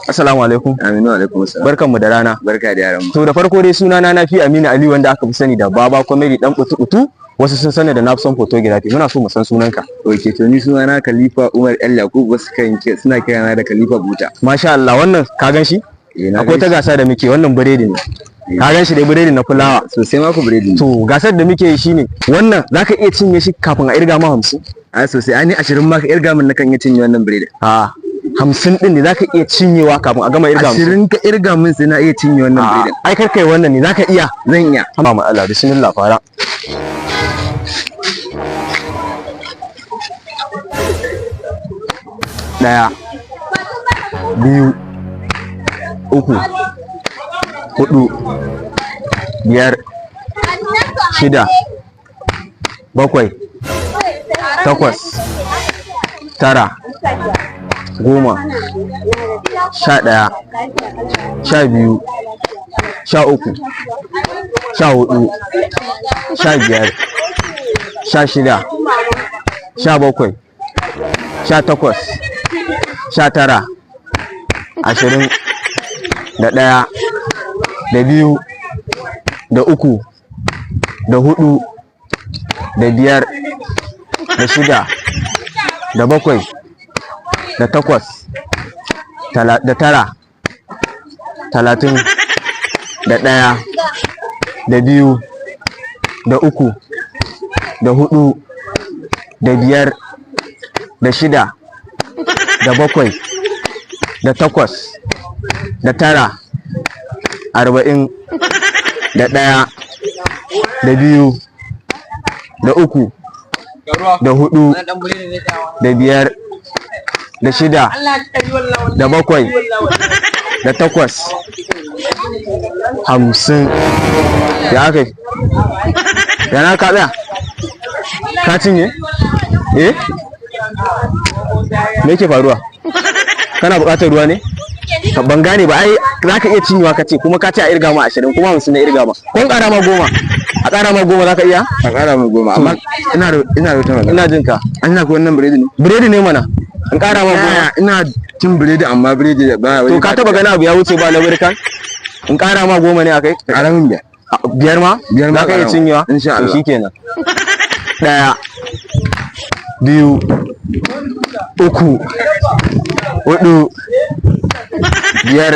Assalamu alaikum. Aminu alaikum assalam. Barkanmu da rana. Barka da yaran mu. To da farko dai sunana Nafi Aminu Ali wanda aka fi sani da Baba Comedy dan kutu. Wasu sun sani da Nafson Photography. Muna so mu san sunanka. Okay, to ni sunana Khalifa Umar El Yakub, wasu suna kirana da Khalifa Buta. Masha Allah, wannan ka gan shi? Akwai ta gasa da muke, wannan biredi ne. Ka gan shi dai biredi na fulawa. Sosai ma ku biredi ne. To gasar da muke yi shine wannan zaka iya cinye shi kafin a irga ma 50? A sosai, ani 20 ma ka irga min nakan iya cinye wannan biredi. 50 din ne zaka iya cinyewa kafin a gama irga 20 ka irga min sai na iya cinye wannan biredi. Ai kar kai wannan ne zaka iya. Zan iya. Amma Allah bismillah fara. Daya, biyu, uku, hudu, biyar, shida, bakwai, takwas, tara, goma, 11, 12, 13, 14, 15, 16, 17, 18, 19, 20, da ɗaya, da biyu, da uku, da hudu, da biyar, da shida, da bakwai, da takwas, da tara, 30, da ɗaya, da biyu, da uku, da hudu, da biyar, da shida, da bakwai, da takwas, da tara, 40, da ɗaya, da biyu, da uku, da hudu, da biyar, da shida, da bakwai, da takwas, 50. Ya aka yi? Yana ka tsaya? Ka cinye? Me yake faruwa? Kana buƙatar ruwa ne? Ban gane ba, ai za ka iya cinyewa ka ce kuma ka ce a irga ma 20 kuma 50 na irga ma. Kun ƙara ma 10? A ƙara ma 10 za ka iya? A ƙara ma 10 amma ina da wata magana. Ina jin ka. An yi wannan biredi ne? Biredi ne mana. An ƙara ma 10. Ina cin biredi amma biredi da ba. To ka taba gani abu ya wuce ba na birkan? In ƙara ma 10 ne akai? Ƙara min biyar. Biyar ma? Biyar ma za ka iya cinyewa? Insha Allah. To shikenan. Ɗaya, biyu, uku, hudu, biyar,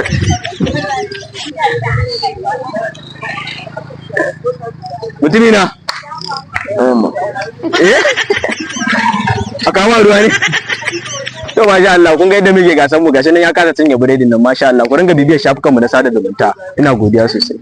mutumina a kama ruwa ne. To masha Allah, kun ga yadda muke gasan mu gashi nan ya kasa cinye biredin nan, masha Allah. Ku ringa bibiyar shafukan mu na sada zumunta. Ina godiya sosai.